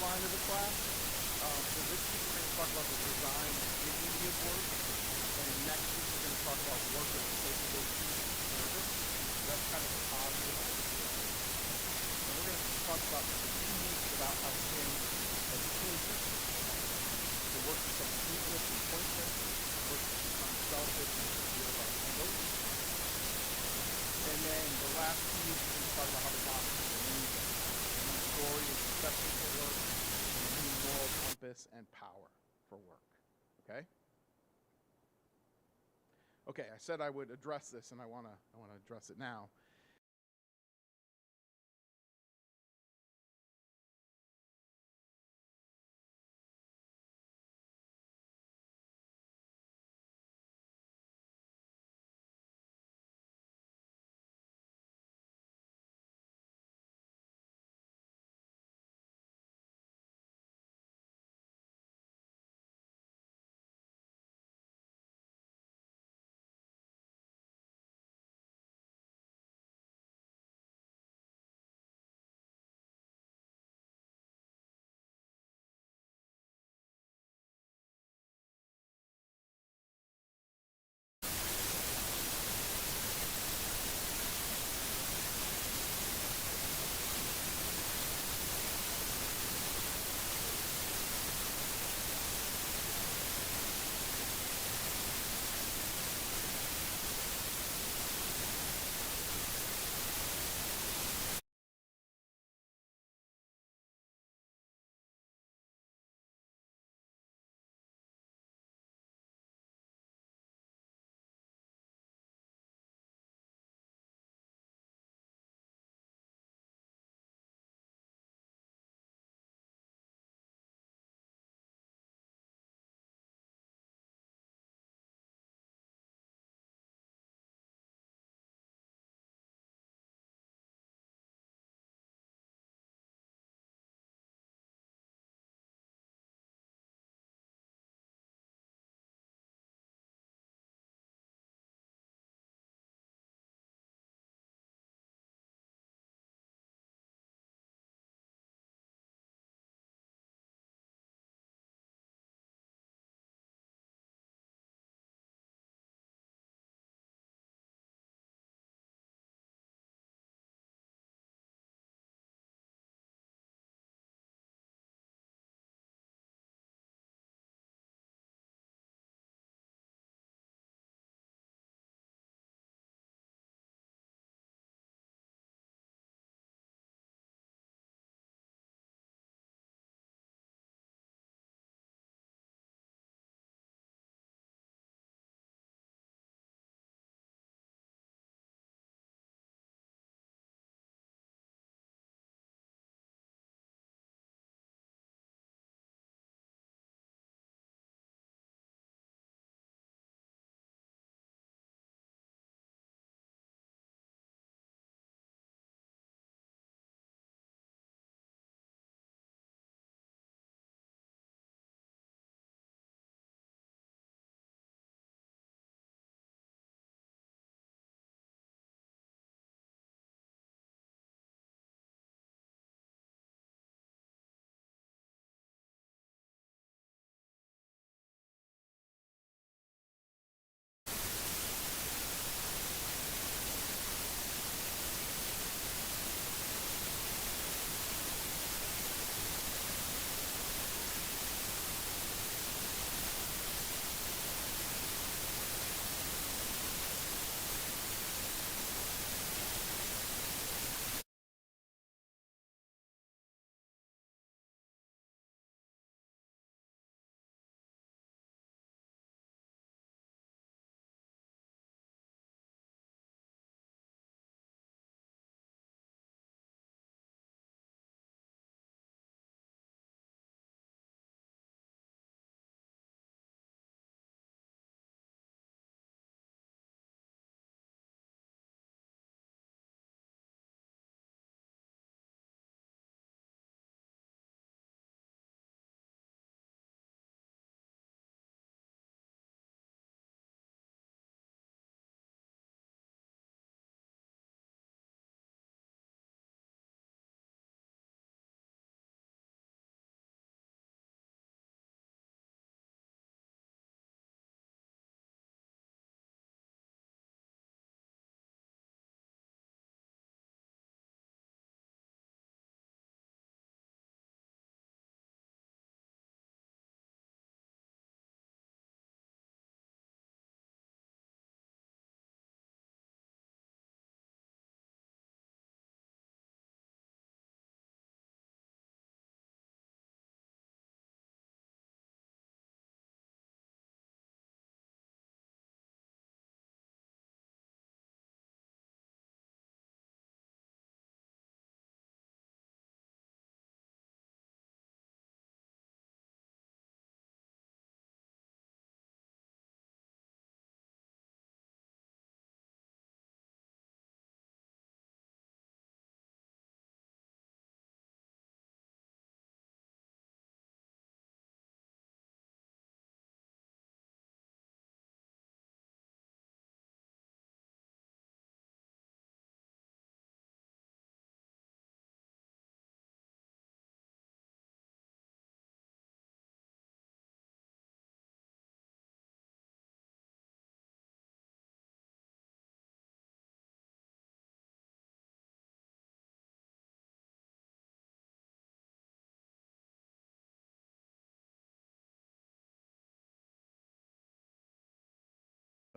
outline of the class. So this week we're going to talk about the design and dignity of work, and next week we're going to talk about work as cultivation and service. So that's kind of the positive and the negative. And we're going to talk about 2 weeks about how sin has tainted life. So work becomes fruitless and pointless. Work becomes selfish and gets rid of our egos. And then the last 2 weeks we're going to talk about how the gospel renews us. A new story and perception for work, and a new moral compass and power for work. Okay? Okay, I said I would address this, and I want to address it now.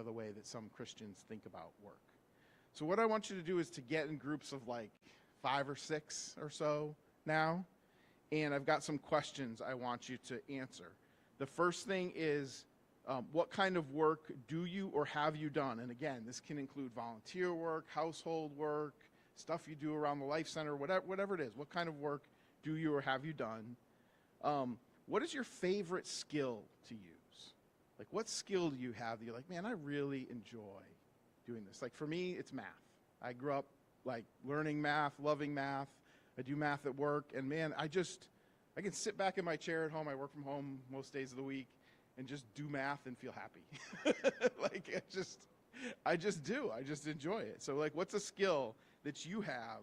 the way that some Christians think about work. So what I want you to do is to get in groups of like 5 or 6 or so now, and I've got some questions I want you to answer. The first thing is, what kind of work do you or have you done? And again, this can include volunteer work, household work, stuff you do around the Life Center, whatever it is. What kind of work do you or have you done? What is your favorite skill to use? Like, what skill do you have that you're like, man, I really enjoy doing this? Like, for me, it's math. I grew up, like, learning math, loving math. I do math at work, and man, I can sit back in my chair at home. I work from home most days of the week and just do math and feel happy. Like, I just do. I just enjoy it. So, like, what's a skill that you have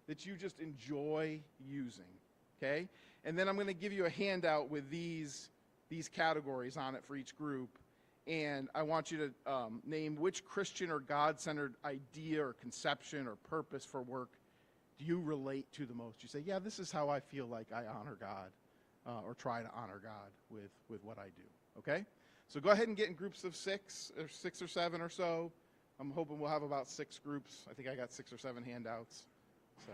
that you just enjoy using? Okay? And then I'm going to give you a handout with these categories on it for each group. And I want you to name which Christian or God-centered idea or conception or purpose for work do you relate to the most. You say, yeah, this is how I feel like I honor God or try to honor God with what I do. Okay? So go ahead and get in groups of 6 or 7 or so. I'm hoping we'll have about 6 groups. I think I got 6 or 7 handouts. So...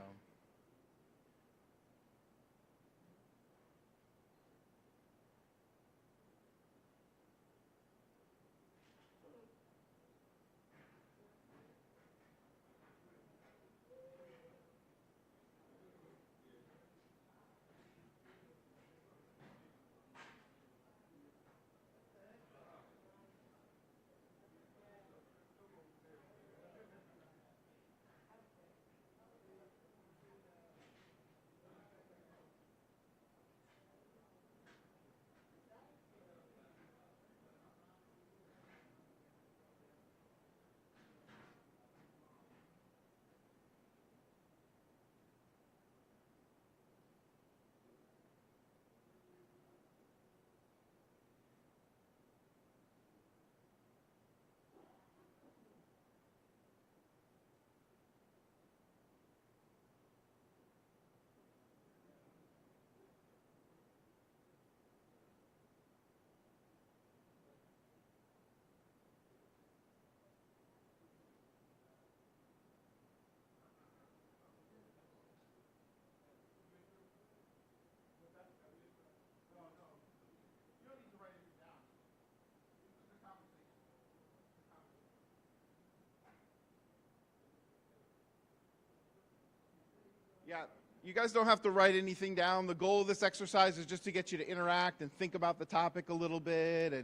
Yeah, you guys don't have to write anything down. The goal of this exercise is just to get you to interact and think about the topic a little bit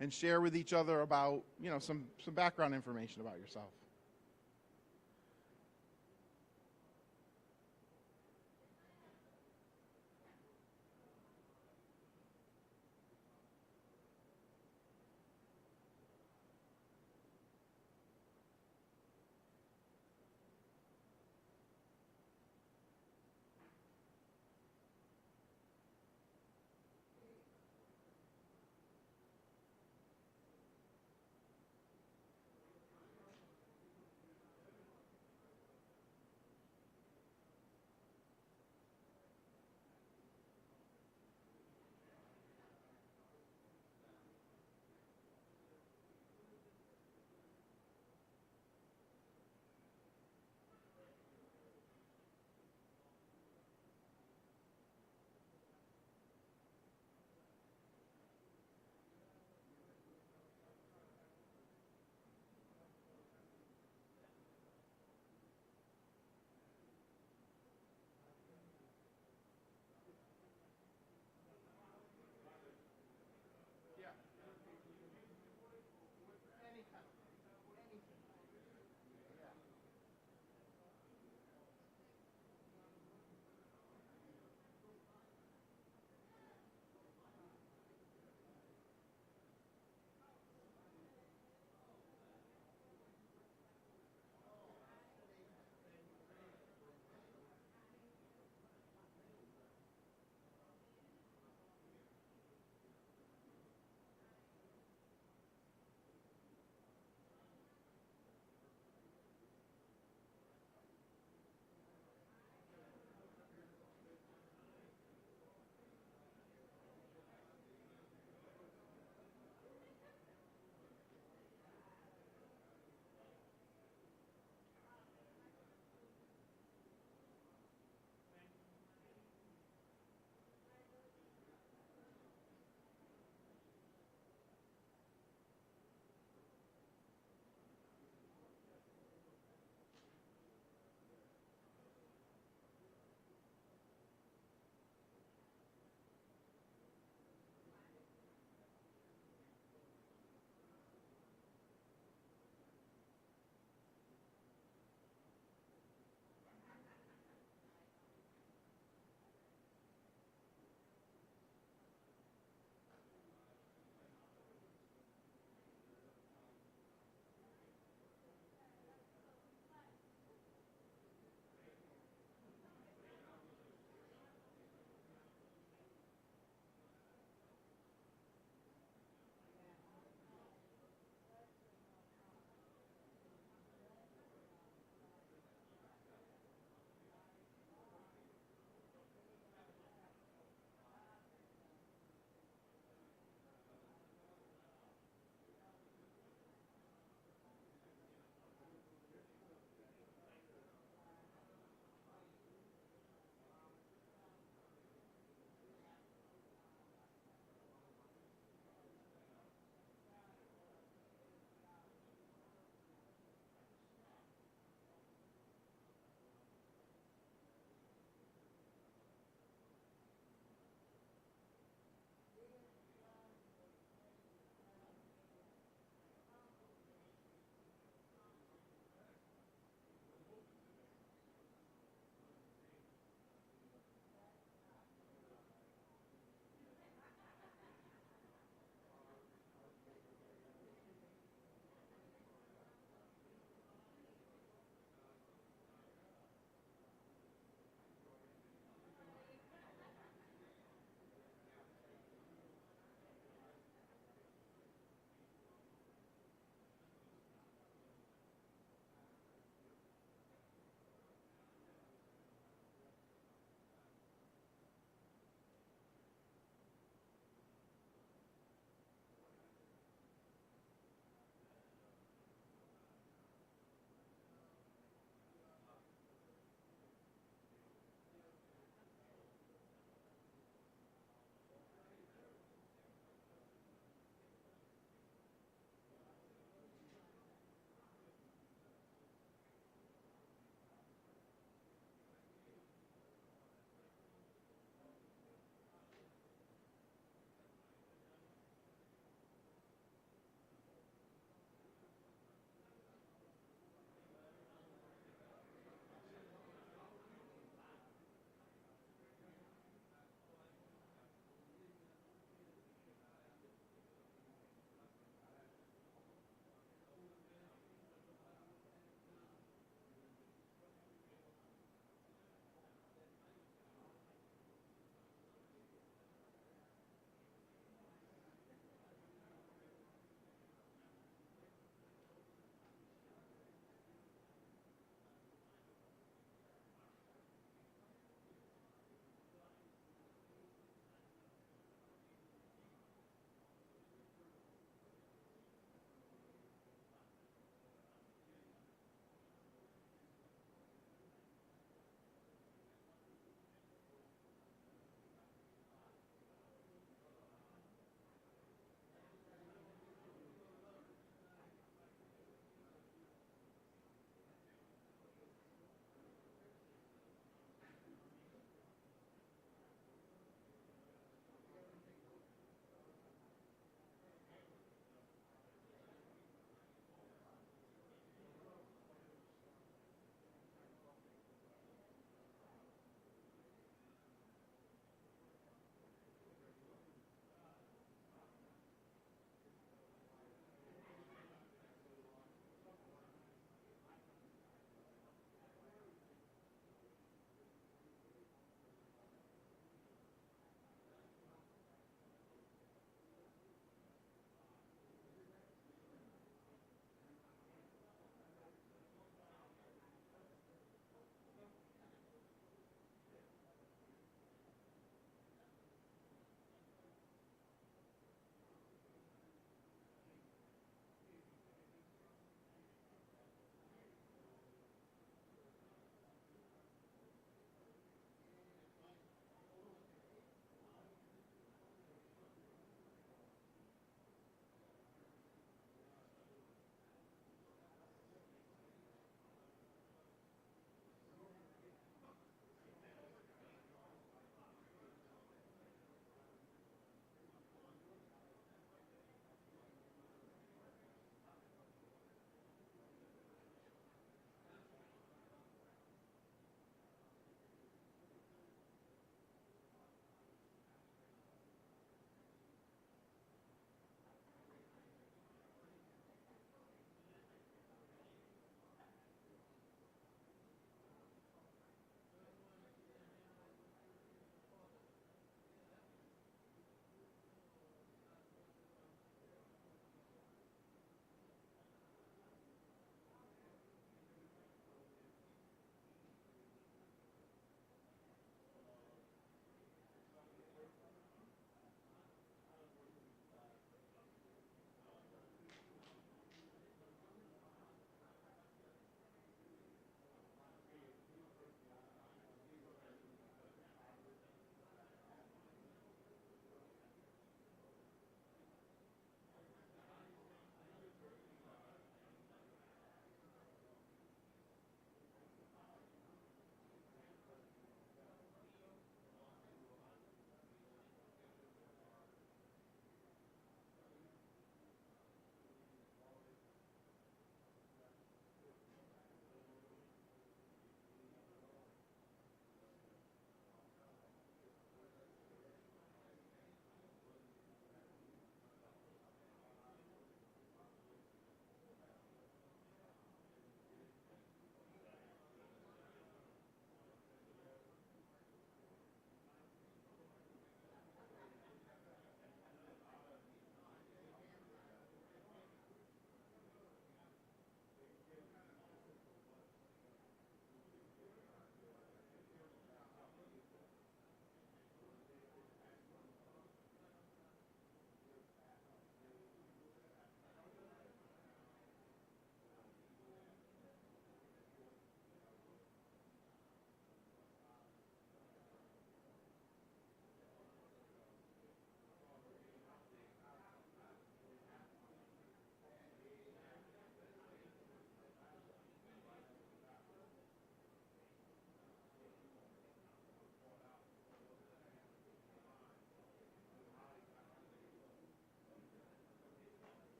and share with each other about, some background information about yourself.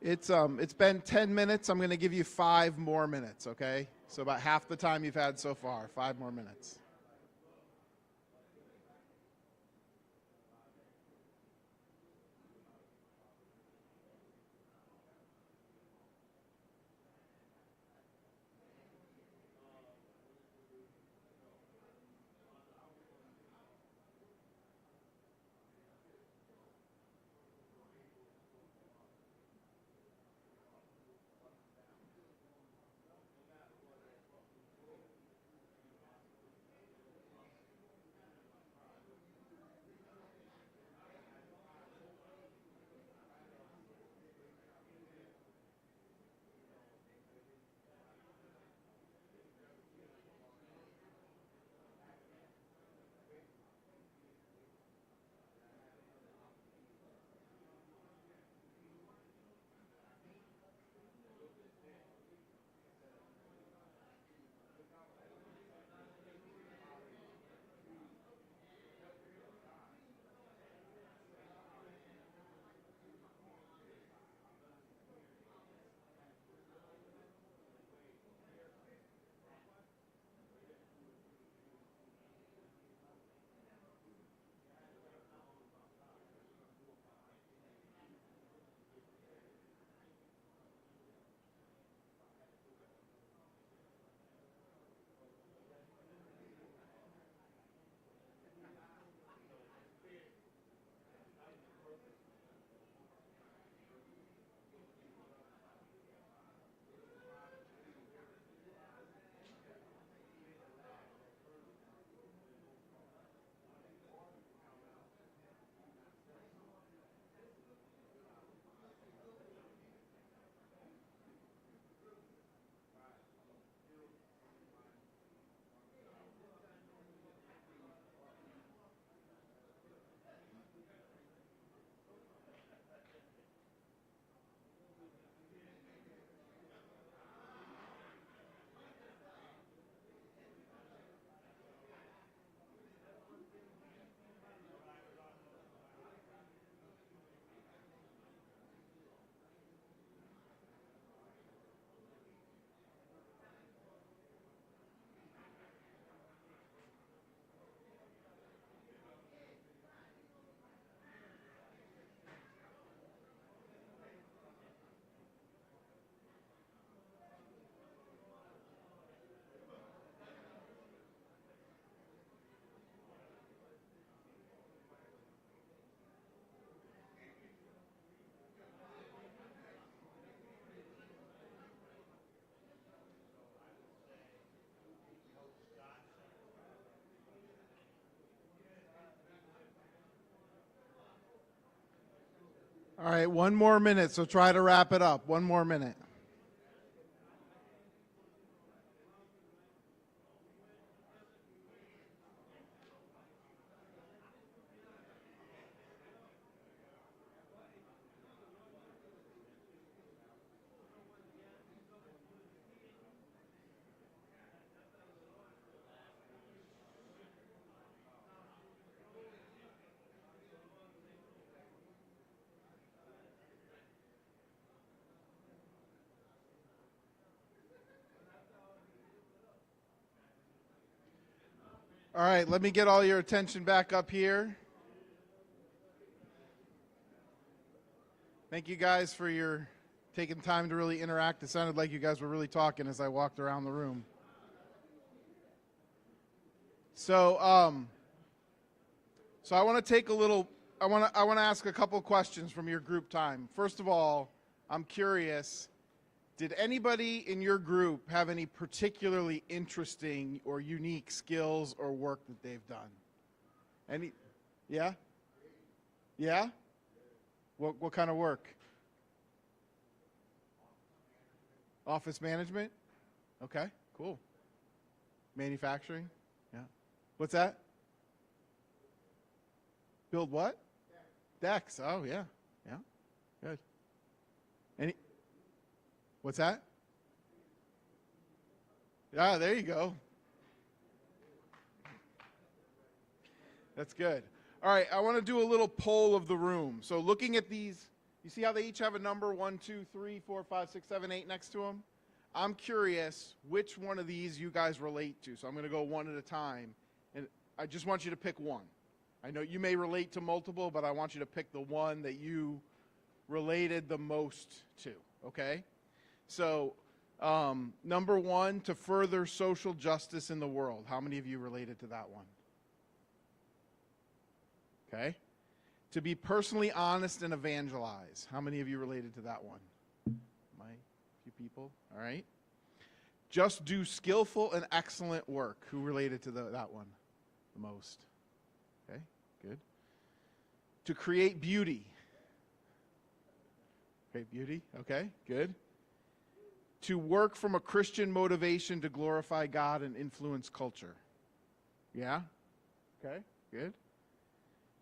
It's been 10 minutes. I'm going to give you 5 more minutes, okay? So about half the time you've had so far, 5 more minutes. All right, 1 more minute, so try to wrap it up. 1 more minute. All right, let me get all your attention back up here. Thank you guys for your taking time to really interact. It sounded like you guys were really talking as I walked around the room. So I want to take a little. I want to ask a couple questions from your group time. First of all, I'm curious. Did anybody in your group have any particularly interesting or unique skills or work that they've done? Any? Yeah? Yeah? What kind of work? Office management? Okay, cool. Manufacturing? Yeah. What's that? Build what? Decks. Oh, yeah. Yeah. Good. Any? What's that? Yeah, there you go. That's good. All right, I want to do a little poll of the room. So looking at these You see how they each have a number, 1, 2, 3, 4, 5, 6, 7, 8 next to them? I'm curious which one of these you guys relate to. So I'm going to go one at a time. And I just want you to pick one. I know you may relate to multiple, but I want you to pick the one that you related the most to, okay? So number 1, to further social justice in the world. How many of you related to that one? Okay. To be personally honest and evangelize. How many of you related to that one? My few people. All right. Just do skillful and excellent work. Who related to that one the most? Okay, good. To create beauty. Okay, beauty. Okay, good. To work from a Christian motivation to glorify God and influence culture. Yeah? Okay, good.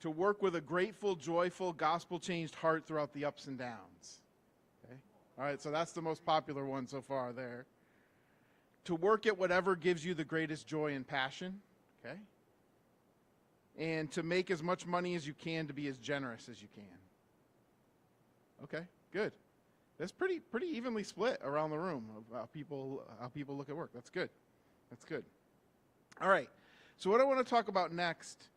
To work with a grateful, joyful, gospel-changed heart throughout the ups and downs. Okay? All right, so that's the most popular one so far there. To work at whatever gives you the greatest joy and passion. Okay? And to make as much money as you can to be as generous as you can. Okay, good. That's pretty evenly split around the room of how people look at work. That's good. That's good. All right, so what I want to talk about next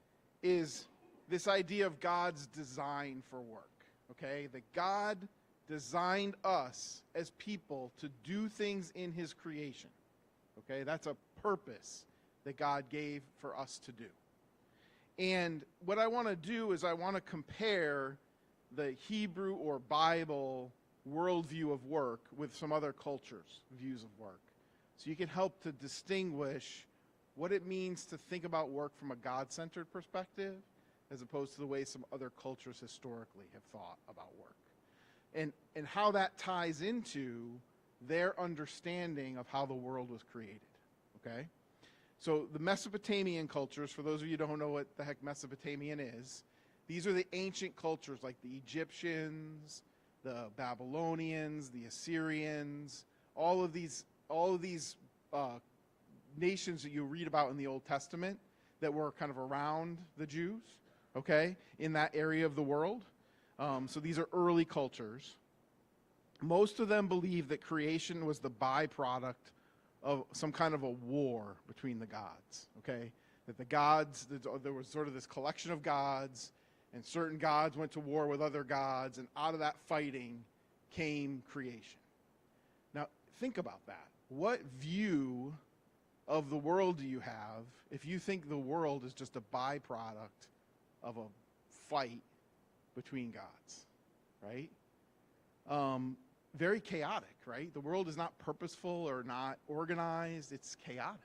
is this idea of God's design for work, okay? That God designed us as people to do things in his creation, okay? That's a purpose that God gave for us to do. And what I want to do is I want to compare the Hebrew or Bible worldview of work with some other cultures' views of work. So you can help to distinguish what it means to think about work from a God-centered perspective as opposed to the way some other cultures historically have thought about work. And how that ties into their understanding of how the world was created, okay? So the Mesopotamian cultures, for those of you who don't know what the heck Mesopotamian is, these are the ancient cultures like the Egyptians, the Babylonians, the Assyrians, all of these nations that you read about in the Old Testament that were kind of around the Jews, okay, in that area of the world. So these are early cultures. Most of them believe that creation was the byproduct of some kind of a war between the gods, okay? That the gods, there was sort of this collection of gods, and certain gods went to war with other gods, and out of that fighting came creation. Now, think about that. What view of the world do you have if you think the world is just a byproduct of a fight between gods, right? Very chaotic, right? The world is not purposeful or not organized. It's chaotic.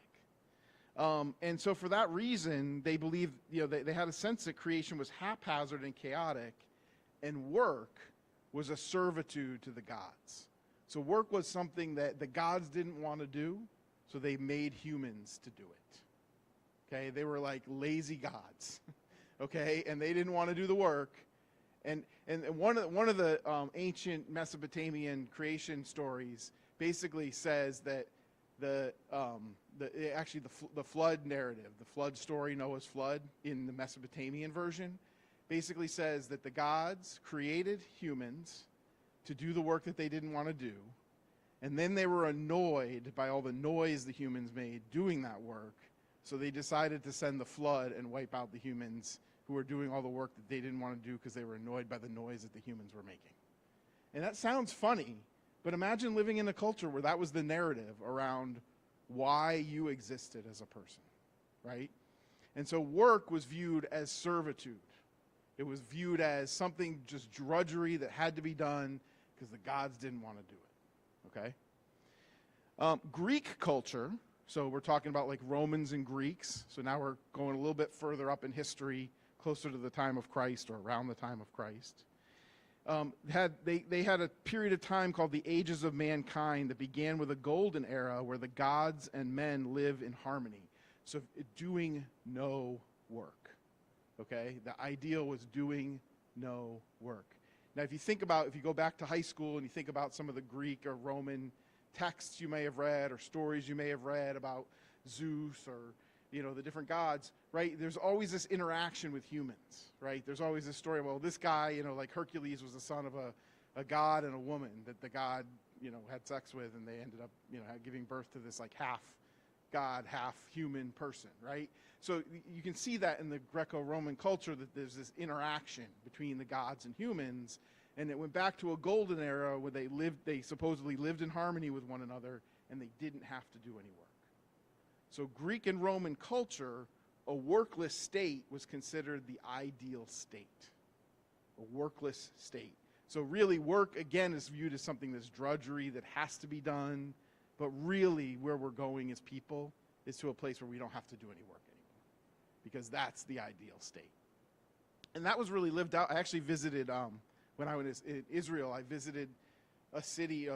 And so for that reason, they believe, they had a sense that creation was haphazard and chaotic, and work was a servitude to the gods. So work was something that the gods didn't want to do, so they made humans to do it. Okay? They were like lazy gods. Okay? And they didn't want to do the work. And one of the ancient Mesopotamian creation stories basically says that the flood narrative, the flood story, Noah's flood in the Mesopotamian version, basically says that the gods created humans to do the work that they didn't want to do, and then they were annoyed by all the noise the humans made doing that work, so they decided to send the flood and wipe out the humans who were doing all the work that they didn't want to do because they were annoyed by the noise that the humans were making. And that sounds funny, but imagine living in a culture where that was the narrative around why you existed as a person, right? And so work was viewed as servitude. It was viewed as something just drudgery that had to be done because the gods didn't want to do it, okay? Greek culture, so we're talking about like Romans and Greeks, so now we're going a little bit further up in history, closer to the time of Christ or around the time of Christ. They had a period of time called the Ages of Mankind that began with a golden era where the gods and men live in harmony. So doing no work, okay? The ideal was doing no work. Now, if you go back to high school and you think about some of the Greek or Roman texts you may have read or stories you may have read about Zeus or, the different gods, right, there's always this interaction with humans, right? There's always this story, well, this guy, like Hercules was the son of a god and a woman that the god, had sex with, and they ended up, giving birth to this like half god, half human person, right? So you can see that in the Greco-Roman culture, that there's this interaction between the gods and humans, and it went back to a golden era where they supposedly lived in harmony with one another, and they didn't have to do any work. So Greek and Roman culture, a workless state was considered the ideal state, a workless state. So really work, again, is viewed as something that's drudgery that has to be done, but really where we're going as people is to a place where we don't have to do any work anymore, because that's the ideal state. And that was really lived out. I actually visited, when I was in Israel, I visited a city,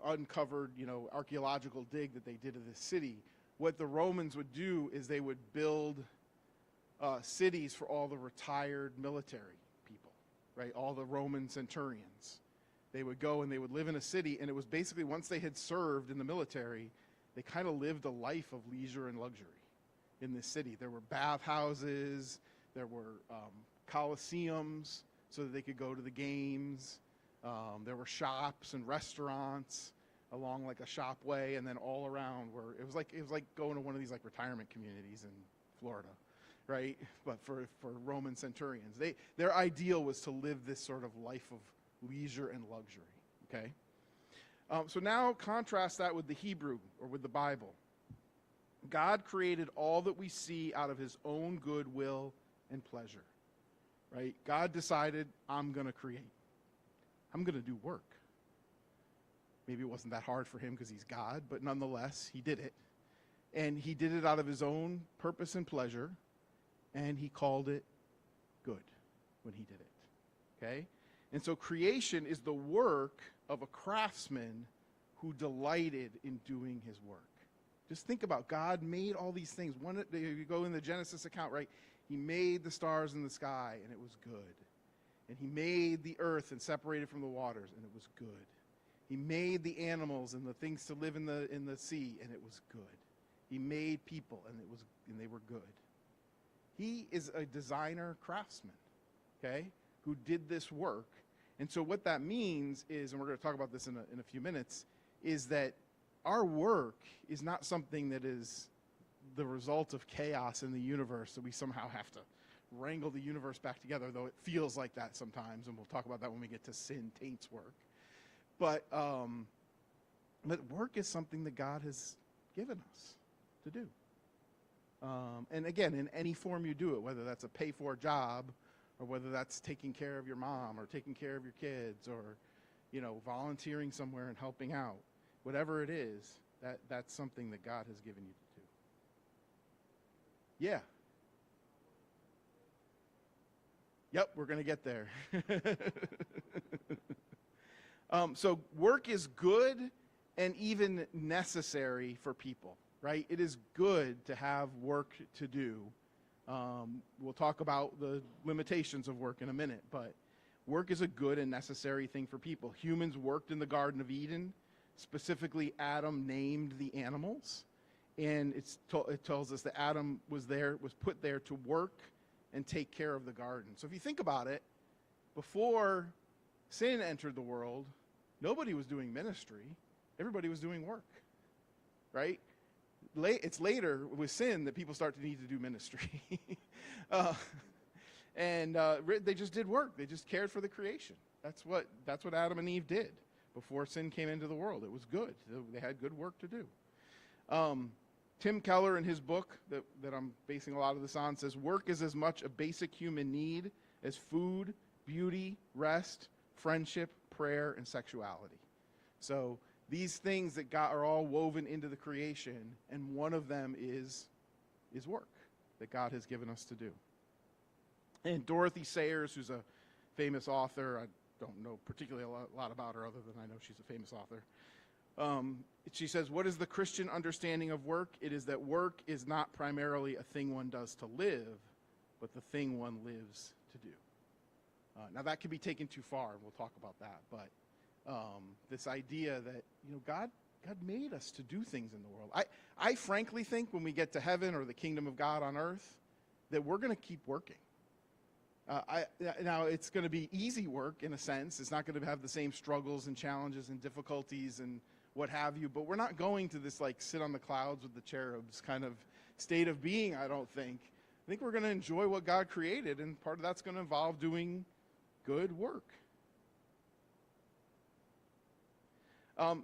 uncovered, archaeological dig that they did of this city. What the Romans would do is they would build cities for all the retired military people, right? All the Roman centurions. They would go and they would live in a city, and it was basically, once they had served in the military, they kind of lived a life of leisure and luxury in this city. There were bathhouses, there were coliseums so that they could go to the games. There were shops and restaurants along like a shopway, and then all around where it was like going to one of these like retirement communities in Florida, right? But for Roman centurions, their ideal was to live this sort of life of leisure and luxury. Okay, so now contrast that with the Hebrew, or with the Bible. God created all that we see out of his own good will and pleasure, right? God decided, I'm going to create. I'm going to do work. Maybe it wasn't that hard for him because he's God, but nonetheless, he did it. And he did it out of his own purpose and pleasure, and he called it good when he did it. Okay? And so creation is the work of a craftsman who delighted in doing his work. Just think about, God made all these things. You go in the Genesis account, right? He made the stars in the sky, and it was good. And he made the earth and separated from the waters, and it was good. He made the animals and the things to live in the sea, and it was good. He made people, and they were good. He is a designer craftsman, okay, who did this work. And so what that means is, and we're going to talk about this in a few minutes, is that our work is not something that is the result of chaos in the universe, that we somehow have to wrangle the universe back together, though it feels like that sometimes, and we'll talk about that when we get to sin taints work. But work is something that God has given us to do. And again, in any form you do it, whether that's a pay-for job, or whether that's taking care of your mom, or taking care of your kids, or volunteering somewhere and helping out, whatever it is, that's something that God has given you to do. Yeah. Yep, we're going to get there. So work is good and even necessary for people, right? It is good to have work to do. We'll talk about the limitations of work in a minute, but work is a good and necessary thing for people. Humans worked in the Garden of Eden. Specifically, Adam named the animals, and it tells us that Adam was put there to work and take care of the garden. So if you think about it, before sin entered the world, nobody was doing ministry. Everybody was doing work, right? It's later with sin that people start to need to do ministry. They just did work. They just cared for the creation. That's what Adam and Eve did before sin came into the world. It was good. They had good work to do. Tim Keller, in his book that I'm basing a lot of this on, says work is as much a basic human need as food, beauty, rest, friendship, prayer, and sexuality. So these things that God are all woven into the creation, and one of them is work that God has given us to do. And Dorothy Sayers, who's a famous author, I don't know particularly a lot about her other than I know she's a famous author. She says, what is the Christian understanding of work? It is that work is not primarily a thing one does to live, but the thing one lives to do. Now that can be taken too far, and we'll talk about that, but this idea that God made us to do things in the world. I frankly think when we get to heaven or the kingdom of God on earth, that we're going to keep working. Now, it's going to be easy work in a sense. It's not going to have the same struggles and challenges and difficulties and what have you, but we're not going to this like sit on the clouds with the cherubs kind of state of being, I don't think. I think we're going to enjoy what God created, and part of that's going to involve doing good work.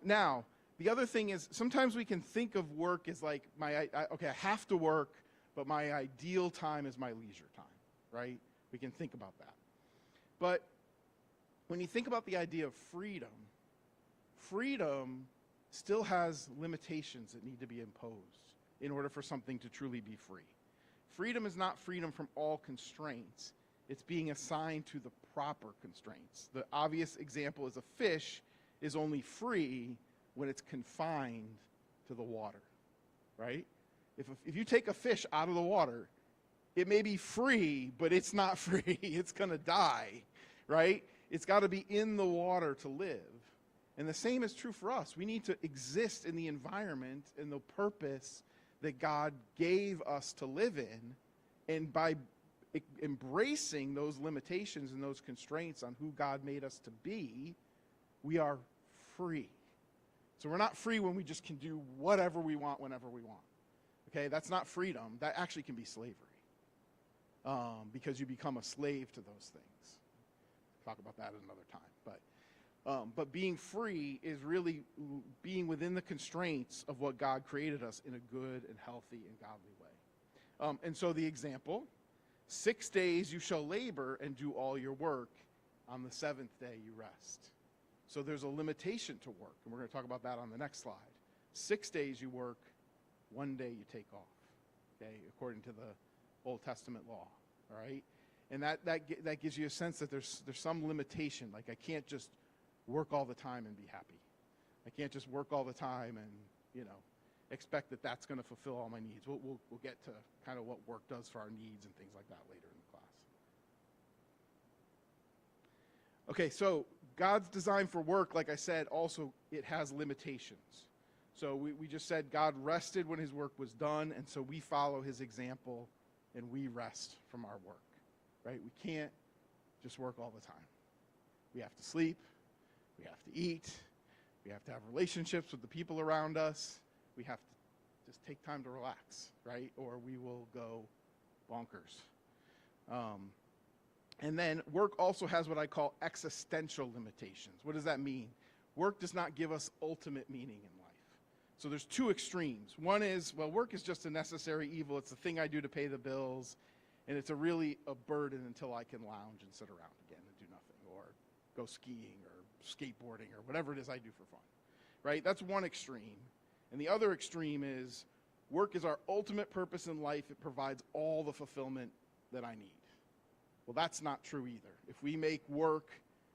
Now, the other thing is sometimes we can think of work as like I have to work, but my ideal time is my leisure time, right? We can think about that. But when you think about the idea of freedom, freedom still has limitations that need to be imposed in order for something to truly be free. Freedom is not freedom from all constraints. It's being assigned to the proper constraints. The obvious example is a fish is only free when it's confined to the water, right? If you take a fish out of the water, it may be free, but it's not free. It's going to die, right? It's got to be in the water to live. And the same is true for us. We need to exist in the environment and the purpose that God gave us to live in. And by embracing those limitations and those constraints on who God made us to be, we are free. So we're not free when we just can do whatever we want whenever we want. Okay, that's not freedom. That actually can be slavery. Because you become a slave to those things. Talk about that another time. But being free is really being within the constraints of what God created us in a good and healthy and godly way. And so the example, 6 days you shall labor and do all your work. On the seventh day you rest. So there's a limitation to work, and we're going to talk about that on the next slide. 6 days you work, 1 day you take off, okay, according to the Old Testament law, all right? And that gives you a sense that there's some limitation. Like I can't just work all the time and be happy. I can't just work all the time and, expect that that's going to fulfill all my needs. We'll get to kind of what work does for our needs and things like that later in the class. Okay, so God's design for work, like I said, also it has limitations. So we just said God rested when his work was done, and so we follow his example and we rest from our work, right? We can't just work all the time. We have to sleep, we have to eat, we have to have relationships with the people around us, we have to just take time to relax, right? Or we will go bonkers. And then work also has what I call existential limitations. What does that mean? Work does not give us ultimate meaning in life. So there's two extremes. One is, well, work is just a necessary evil. It's the thing I do to pay the bills, and it's really a burden until I can lounge and sit around again and do nothing, or go skiing or skateboarding or whatever it is I do for fun, right? That's one extreme. And the other extreme is work is our ultimate purpose in life. It provides all the fulfillment that I need. Well, that's not true either. If we make work,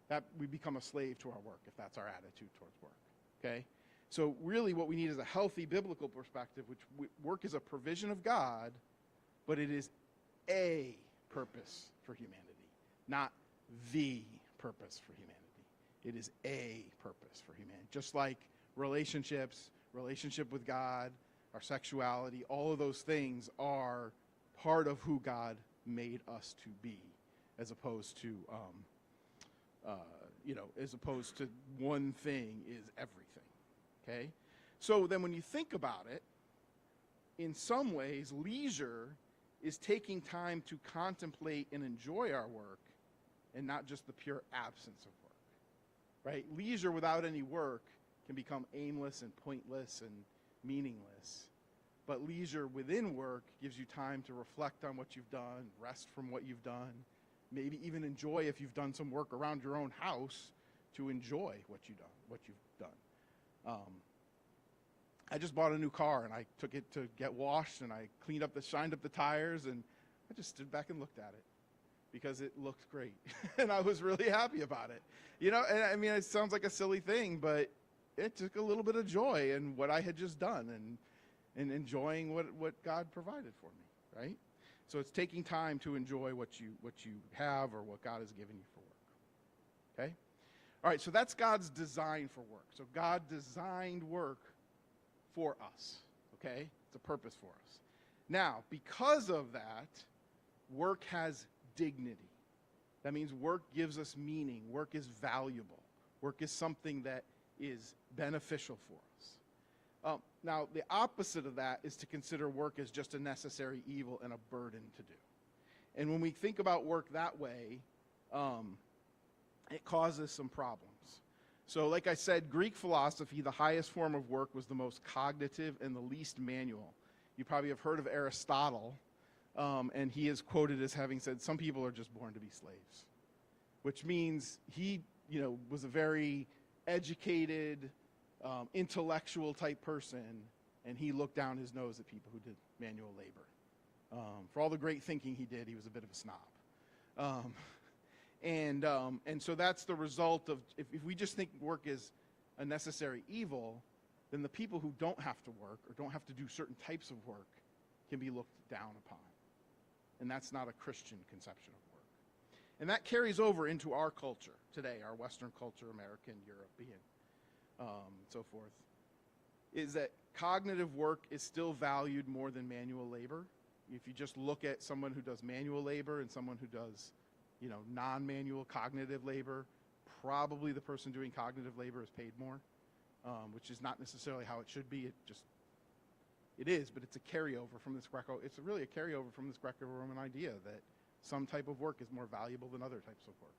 that we become a slave to our work, if that's our attitude towards work, okay? So really what we need is a healthy biblical perspective, which work is a provision of God, but it is a purpose for humanity, not the purpose for humanity. It is a purpose for humanity. Just like relationships, relationship with God, our sexuality, all of those things are part of who God made us to be, as opposed to, one thing is everything, okay? So then when you think about it, in some ways, leisure is taking time to contemplate and enjoy our work and not just the pure absence of work, right? Leisure without any work can become aimless and pointless and meaningless. But leisure within work gives you time to reflect on what you've done, rest from what you've done, maybe even enjoy, if you've done some work around your own house, to enjoy what you've done. I just bought a new car, and I took it to get washed, and I shined up the tires, and I just stood back and looked at it because it looked great, and I was really happy about it. And I mean, it sounds like a silly thing, but it took a little bit of joy in what I had just done, and enjoying what God provided for me, right? So it's taking time to enjoy what you have or what God has given you for work, okay? All right, so that's God's design for work. So God designed work for us, okay? It's a purpose for us. Now, because of that, work has dignity. That means work gives us meaning. Work is valuable. Work is something that is beneficial for us. Now, the opposite of that is to consider work as just a necessary evil and a burden to do. And when we think about work that way, it causes some problems. So like I said, Greek philosophy, the highest form of work, was the most cognitive and the least manual. You probably have heard of Aristotle, and he is quoted as having said, some people are just born to be slaves, which means he, was a very educated, intellectual type person, and he looked down his nose at people who did manual labor. For all the great thinking he did, he was a bit of a snob. And so that's the result of, if we just think work is a necessary evil, then the people who don't have to work or don't have to do certain types of work can be looked down upon. And that's not a Christian conception of work. And that carries over into our culture today, our Western culture, American, European, so forth, is that cognitive work is still valued more than manual labor. If you just look at someone who does manual labor and someone who does non-manual cognitive labor, probably the person doing cognitive labor is paid more, which is not necessarily how it should be. It is, but it's a carryover from this it's really a carryover from this Greco-Roman idea that some type of work is more valuable than other types of work.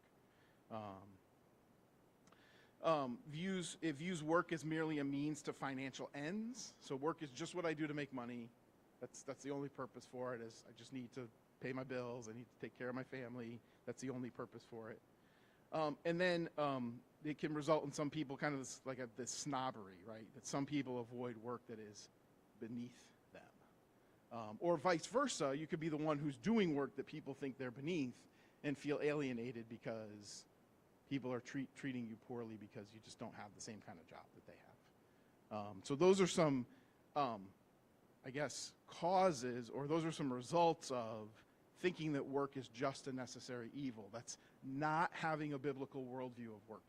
It views work as merely a means to financial ends. So work is just what I do to make money. That's the only purpose for it, is I just need to pay my bills, I need to take care of my family. That's the only purpose for it. And then it can result in some people kind of this snobbery, right? That some people avoid work that is beneath them. Or vice versa, you could be the one who's doing work that people think they're beneath and feel alienated because people are treating you poorly because you just don't have the same kind of job that they have. So those are some, causes, or those are some results of thinking that work is just a necessary evil. That's not having a biblical worldview of work.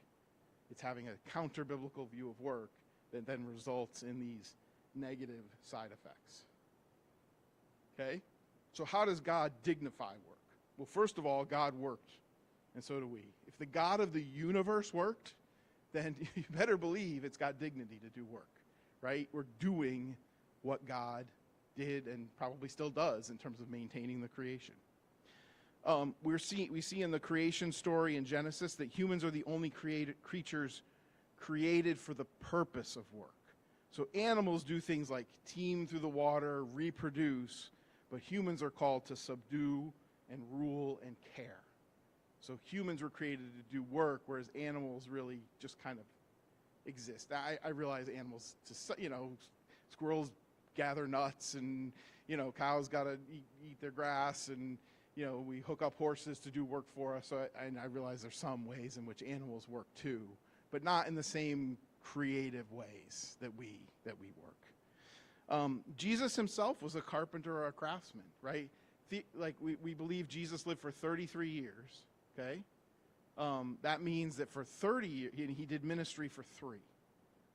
It's having a counter-biblical view of work that then results in these negative side effects. Okay? So how does God dignify work? Well, first of all, God worked, and so do we. If the God of the universe worked, then you better believe it's got dignity to do work, right? We're doing what God did and probably still does in terms of maintaining the creation. We see in the creation story in Genesis that humans are the only creatures created for the purpose of work. So animals do things like teem through the water, reproduce, but humans are called to subdue and rule and care. So humans were created to do work, whereas animals really just kind of exist. I realize animals, squirrels gather nuts, and cows got to eat their grass, and we hook up horses to do work for us. And I realize there's some ways in which animals work too, but not in the same creative ways that we work. Jesus himself was a carpenter or a craftsman, right? We believe Jesus lived for 33 years. Okay, that means that for 30 years he did ministry for 3.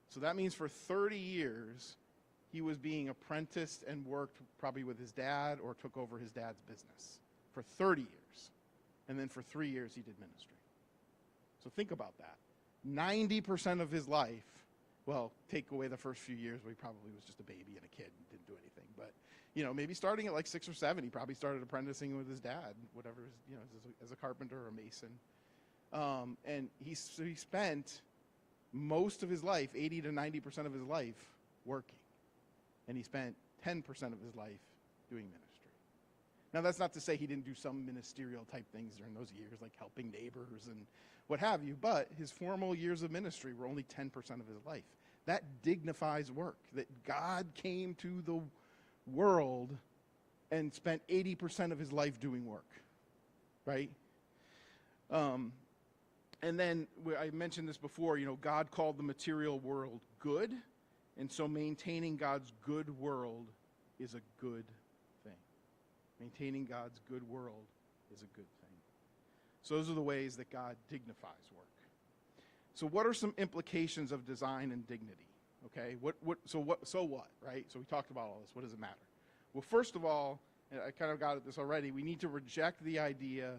So that means for 30 years. He was being apprenticed and worked probably with his dad or took over his dad's business for 30 years. And then for 3 years he did ministry. So think about that. 90% of his life, well, take away the first few years where he probably was just a baby and a kid and didn't do anything. But, maybe starting at like 6 or 7, he probably started apprenticing with his dad, whatever, as a carpenter or a mason. And he spent most of his life, 80 to 90% of his life, working. And he spent 10% of his life doing ministry. Now, that's not to say he didn't do some ministerial type things during those years, like helping neighbors and what have you, but his formal years of ministry were only 10% of his life. That dignifies work, that God came to the world and spent 80% of his life doing work, right? And then, I mentioned this before, God called the material world good. And so maintaining God's good world is a good thing. Maintaining God's good world is a good thing. So those are the ways that God dignifies work. So what are some implications of design and dignity? Okay, so what, right? So we talked about all this. What does it matter? Well, first of all, and I kind of got at this already, we need to reject the idea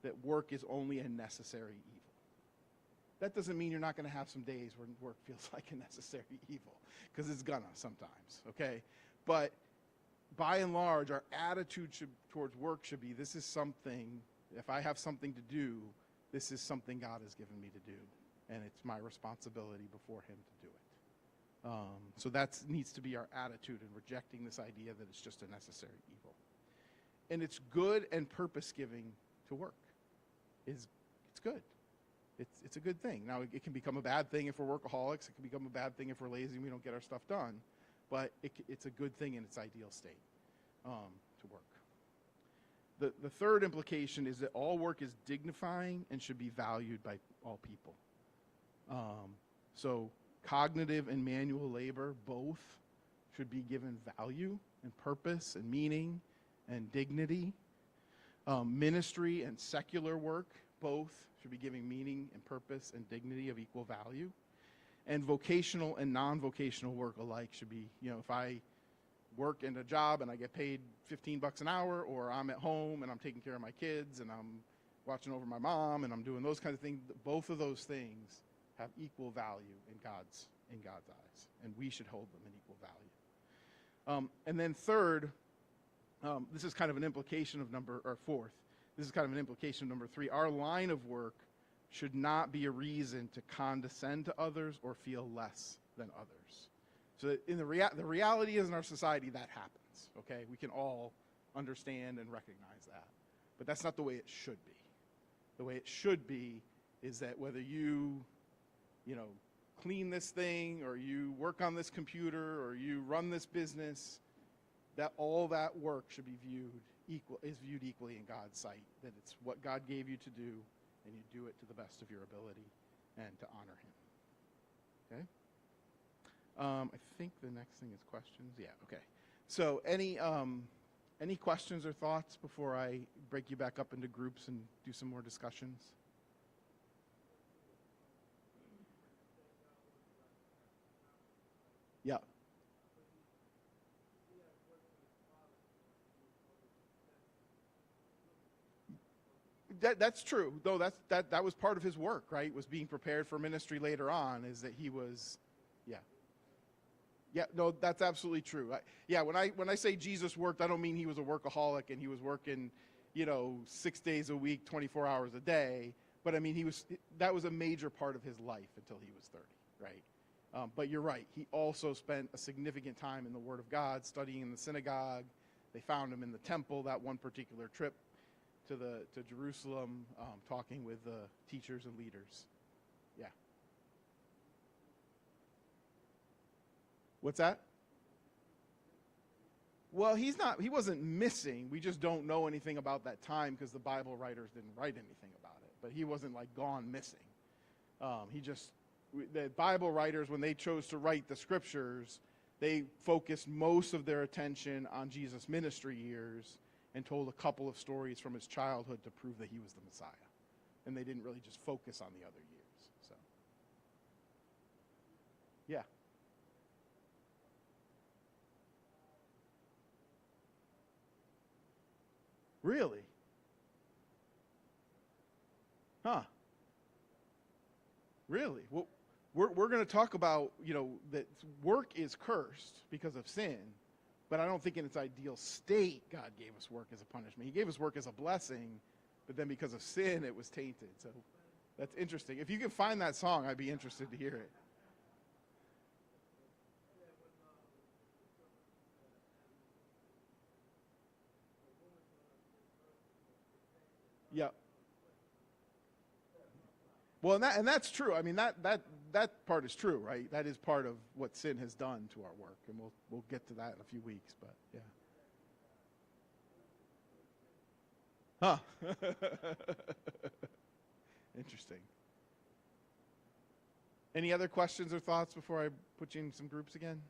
that work is only a necessary evil. That doesn't mean you're not going to have some days when work feels like a necessary evil, because it's gonna sometimes, okay? But by and large, our attitude towards work should be, this is something, if I have something to do, this is something God has given me to do, and it's my responsibility before him to do it. So that needs to be our attitude in rejecting this idea that it's just a necessary evil. And it's good and purpose-giving to work. It's good. It's a good thing. Now, it can become a bad thing if we're workaholics. It can become a bad thing if we're lazy and we don't get our stuff done. But it's a good thing in its ideal state to work. The third implication is that all work is dignifying and should be valued by all people. So cognitive and manual labor both should be given value and purpose and meaning and dignity. Ministry and secular work both should be giving meaning and purpose and dignity of equal value. And vocational and non-vocational work alike should be, if I work in a job and I get paid $15 an hour, or I'm at home and I'm taking care of my kids and I'm watching over my mom and I'm doing those kinds of things, both of those things have equal value in God's eyes, and we should hold them in equal value. And then third, this is kind of an implication of fourth, this is kind of an implication of number 3. Our line of work should not be a reason to condescend to others or feel less than others. So in the reality is in our society that happens, okay? We can all understand and recognize that. But that's not the way it should be. The way it should be is that whether you clean this thing, or you work on this computer, or you run this business, that all that work should be viewed equally in God's sight, that it's what God gave you to do, and you do it to the best of your ability and to honor him. Okay? I think the next thing is questions. Yeah, okay. So any questions or thoughts before I break you back up into groups and do some more discussions? Yeah. That's true, though. That was part of his work, right? Was being prepared for ministry later on. Is that he was, yeah. No, that's absolutely true. When I say Jesus worked, I don't mean he was a workaholic and he was working, 6 days a week, 24 hours a day. But I mean, that was a major part of his life until he was 30, right? But you're right. He also spent a significant time in the Word of God, studying in the synagogue. They found him in the temple that one particular trip to Jerusalem, talking with the teachers and leaders. Yeah. What's that? Well, he wasn't missing. We just don't know anything about that time because the Bible writers didn't write anything about it. But he wasn't like gone missing. The Bible writers, when they chose to write the scriptures, they focused most of their attention on Jesus' ministry years and told a couple of stories from his childhood to prove that he was the Messiah. And they didn't really just focus on the other years. So, yeah. Really? Huh. Really? Well, we're going to talk about, that work is cursed because of sin, but I don't think in its ideal state God gave us work as a punishment. He gave us work as a blessing, but then because of sin it was tainted. So that's interesting. If you can find that song, I'd be interested to hear it. Yeah. Well, and that's true. I mean, that part is true, right? That is part of what sin has done to our work, and we'll get to that in a few weeks. But yeah. Huh. Interesting. Any other questions or thoughts before I put you in some groups again?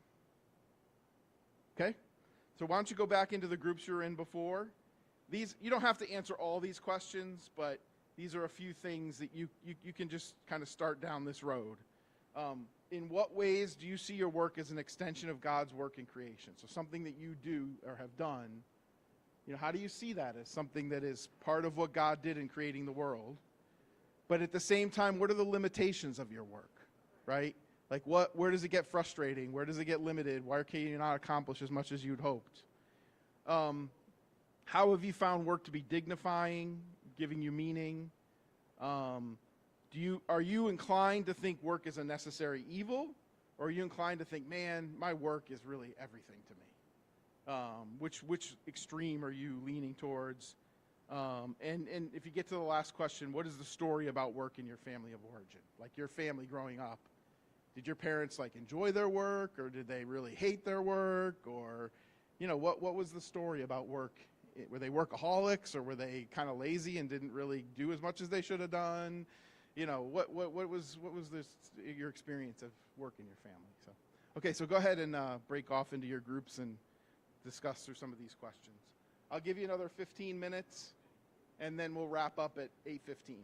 Okay. So why don't you go back into the groups you were in before? You don't have to answer all these questions, but these are a few things that you can just kind of start down this road. In what ways do you see your work as an extension of God's work in creation? So something that you do or have done How do you see that as something that is part of what God did in creating the world? But at the same time, what are the limitations of your work, right? Like where does it get frustrating? Where does it get limited? Why can you not accomplish as much as you'd hoped? How have you found work to be dignifying, giving you meaning? Are you inclined to think work is a necessary evil? Or are you inclined to think, man, my work is really everything to me? Which extreme are you leaning towards? And if you get to the last question, what is the story about work in your family of origin? Like your family growing up, did your parents enjoy their work, or did they really hate their work? Or, what was the story about work? Were they workaholics, or were they kind of lazy and didn't really do as much as they should have done? What was your experience of work in your family? So go ahead and break off into your groups and discuss through some of these questions. I'll give you another 15 minutes, and then we'll wrap up at 8:15.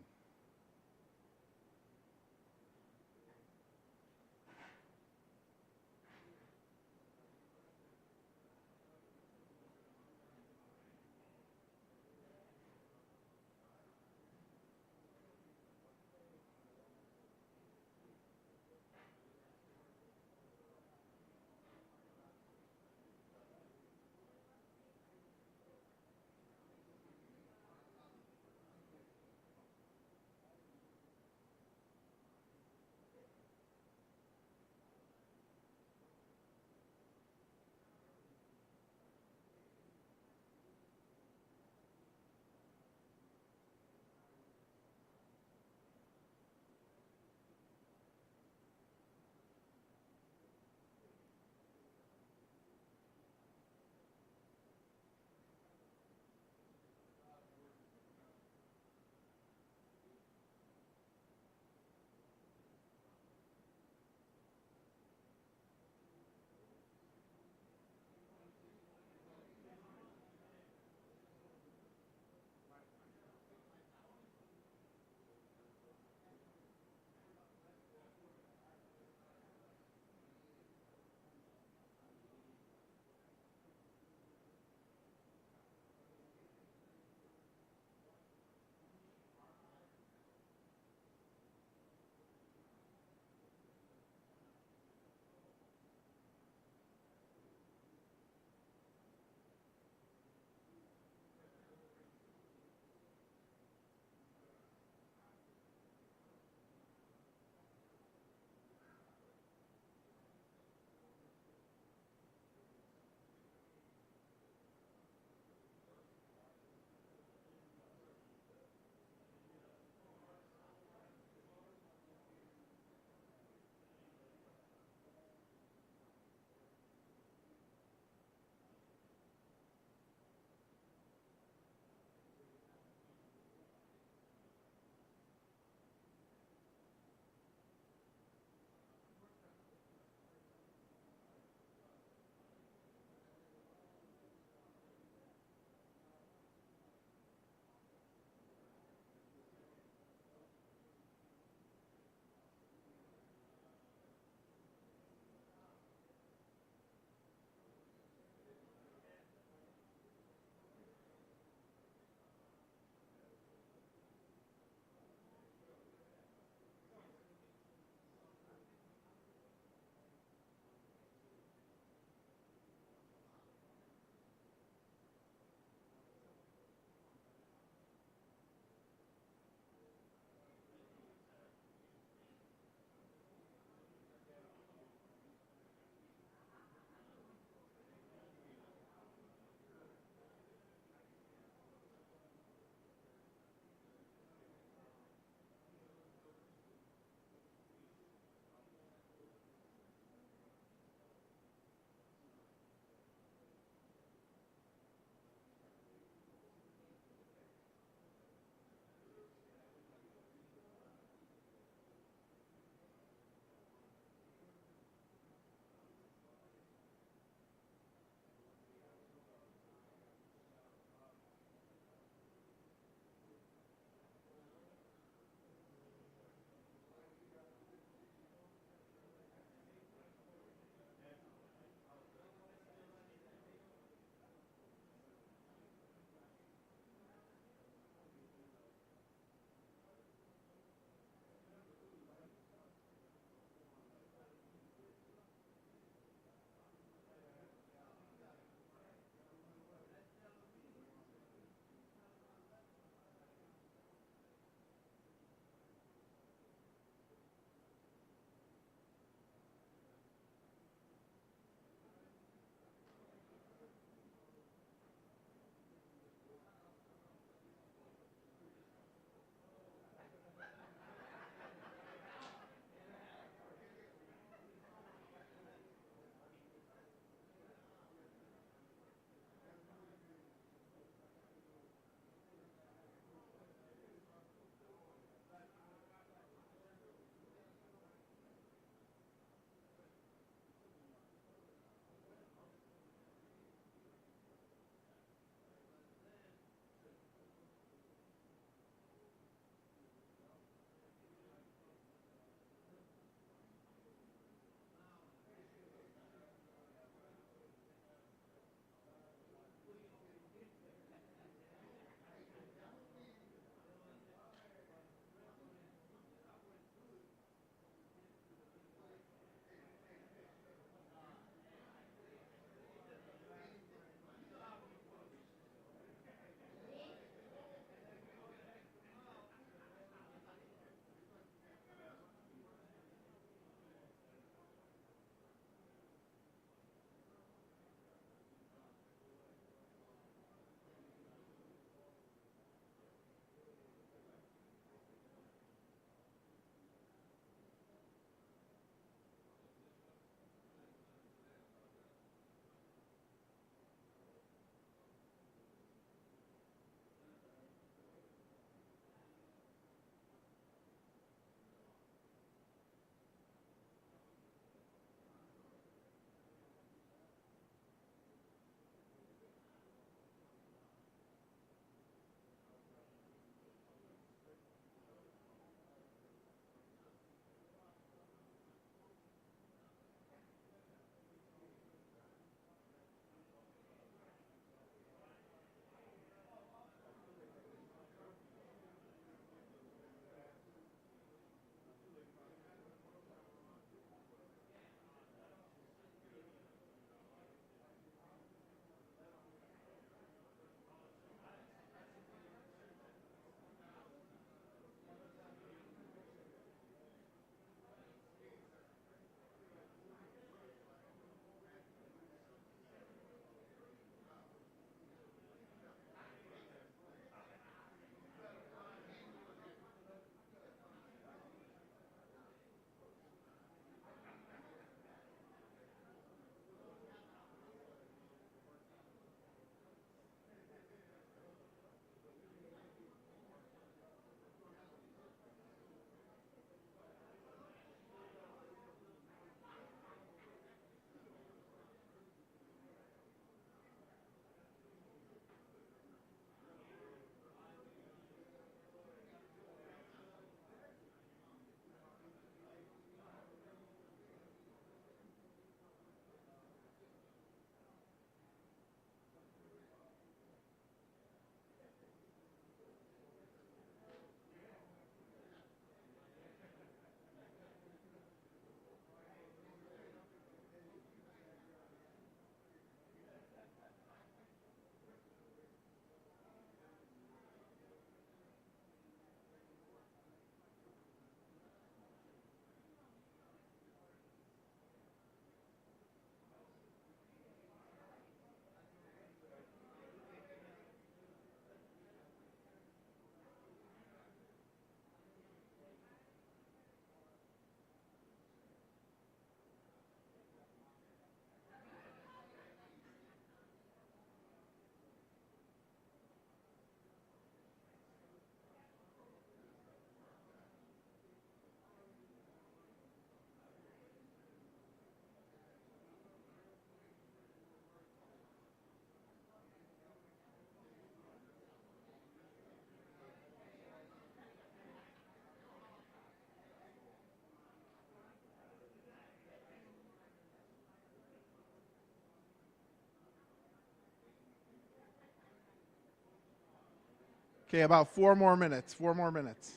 Okay, about 4 more minutes. 4 more minutes.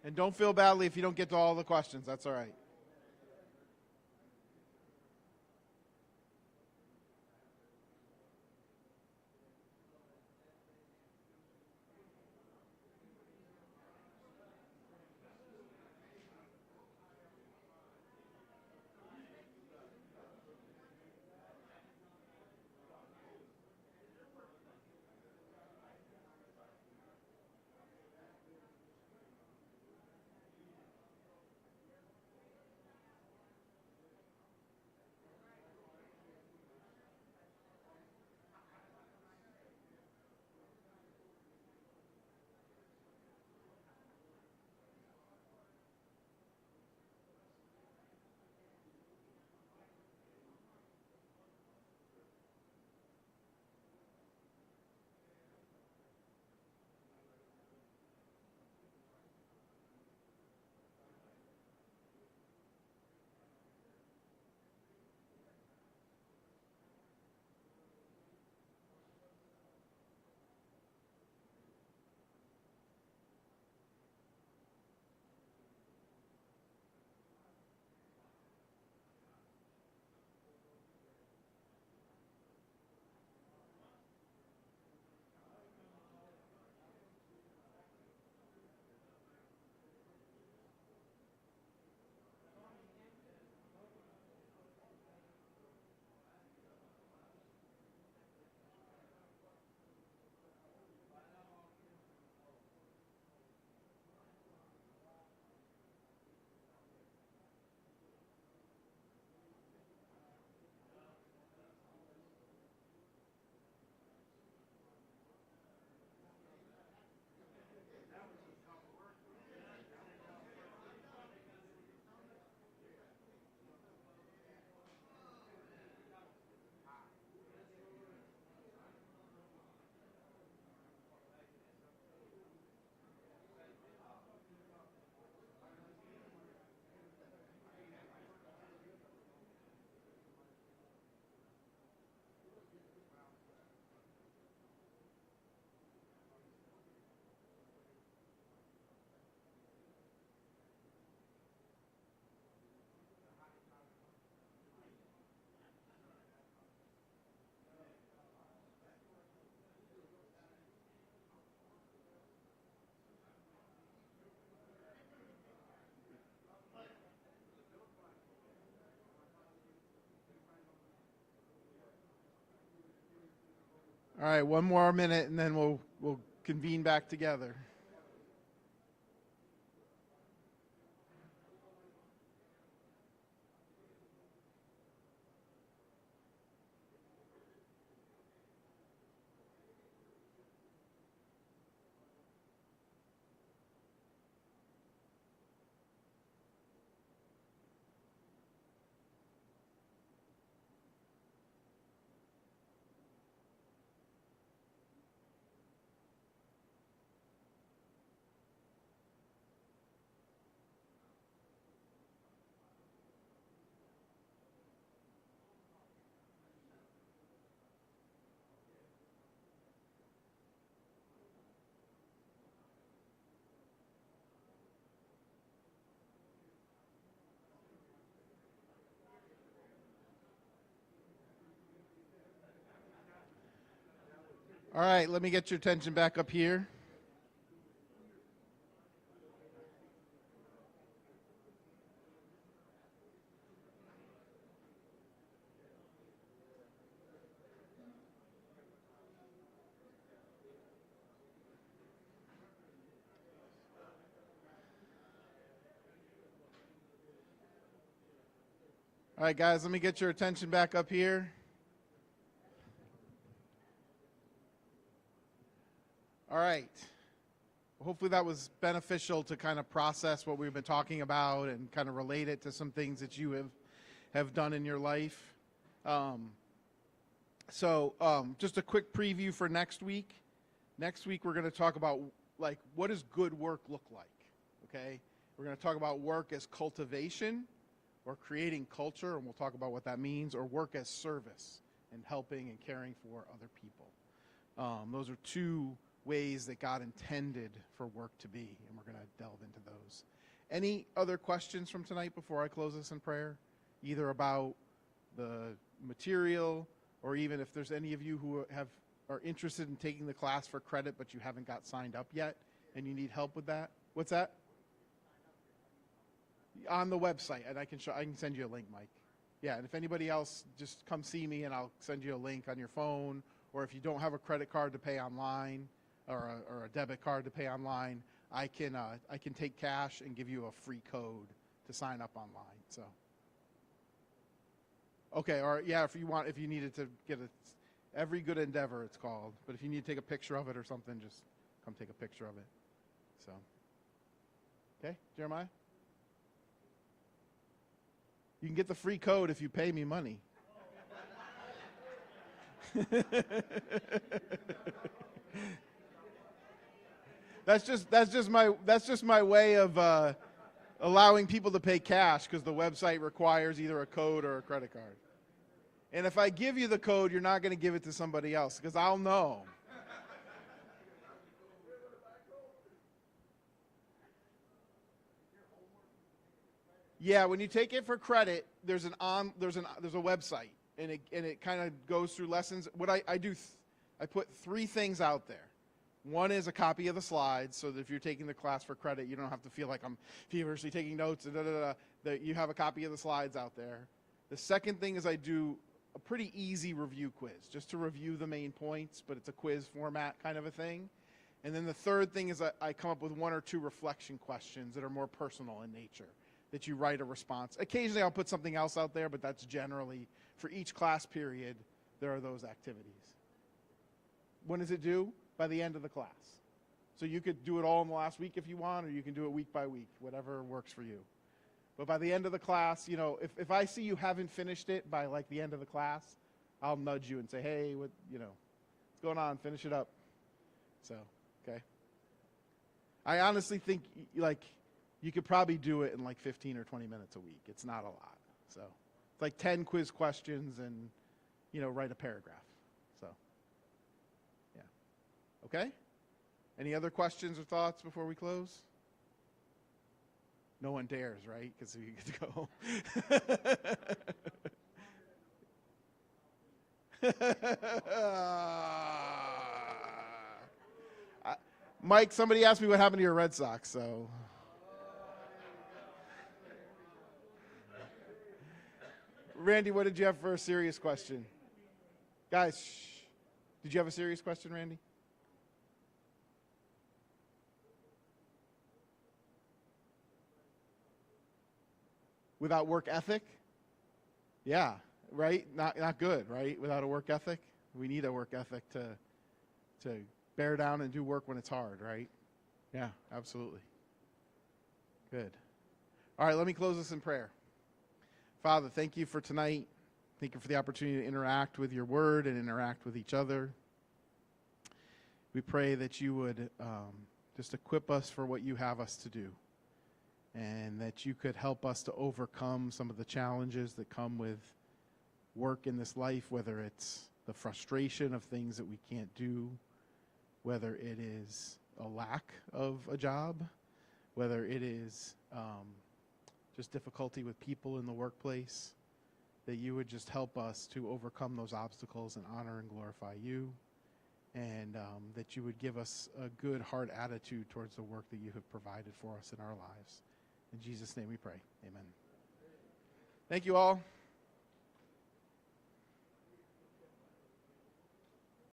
And don't feel badly if you don't get to all the questions. That's all right. All right, 1 more minute, and then we'll convene back together. All right, let me get your attention back up here. All right, guys, let me get your attention back up here. All right. Hopefully that was beneficial to kind of process what we've been talking about and kind of relate it to some things that you have done in your life. Just a quick preview for next week. Next week we're going to talk about, like, what does good work look like, okay? We're going to talk about work as cultivation or creating culture, and we'll talk about what that means, or work as service and helping and caring for other people. Those are two ways that God intended for work to be, and we're going to delve into those. Any other questions from tonight before I close this in prayer? Either about the material, or even if there's any of you who are interested in taking the class for credit, but you haven't got signed up yet, and you need help with that. What's that? On the website, and I can send you a link, Mike. Yeah, and if anybody else, just come see me, and I'll send you a link on your phone, or if you don't have a credit card to pay online, or a debit card to pay online, I can take cash and give you a free code to sign up online. So, okay, or yeah, if you needed to get every good endeavor, it's called. But if you need to take a picture of it or something, just come take a picture of it. So, okay, Jeremiah, you can get the free code if you pay me money. That's just my way of allowing people to pay cash, because the website requires either a code or a credit card. And if I give you the code, you're not going to give it to somebody else, because I'll know. Yeah, when you take it for credit, there's a website, and it kind of goes through lessons. What I do, I put 3 things out there. One is a copy of the slides, so that if you're taking the class for credit, you don't have to feel like I'm feverishly taking notes, that you have a copy of the slides out there. The second thing is I do a pretty easy review quiz, just to review the main points, but it's a quiz format kind of a thing. And then the third thing is I come up with 1 or 2 reflection questions that are more personal in nature, that you write a response. Occasionally I'll put something else out there, but that's generally, for each class period, there are those activities. When is it due? By the end of the class. So you could do it all in the last week if you want, or you can do it week by week, whatever works for you. But by the end of the class, if I see you haven't finished it by like the end of the class, I'll nudge you and say, hey, what's going on? Finish it up. So, okay. I honestly think you could probably do it in like 15 or 20 minutes a week. It's not a lot. So it's like 10 quiz questions and, write a paragraph. So, yeah. Okay? Any other questions or thoughts before we close? No one dares, right? Because we get to go. Mike, somebody asked me what happened to your Red Sox, so. Randy, what did you have for a serious question? Guys, shh. Did you have a serious question, Randy? Without work ethic? Yeah, right? Not good, right? Without a work ethic? We need a work ethic to bear down and do work when it's hard, right? Yeah, absolutely. Good. All right, let me close this in prayer. Father, thank you for tonight. Thank you for the opportunity to interact with your word and interact with each other. We pray that you would just equip us for what you have us to do, and that you could help us to overcome some of the challenges that come with work in this life, whether it's the frustration of things that we can't do, whether it is a lack of a job, whether it is just difficulty with people in the workplace, that you would just help us to overcome those obstacles and honor and glorify you, and that you would give us a good heart attitude towards the work that you have provided for us in our lives. In Jesus' name we pray. Amen. Thank you all.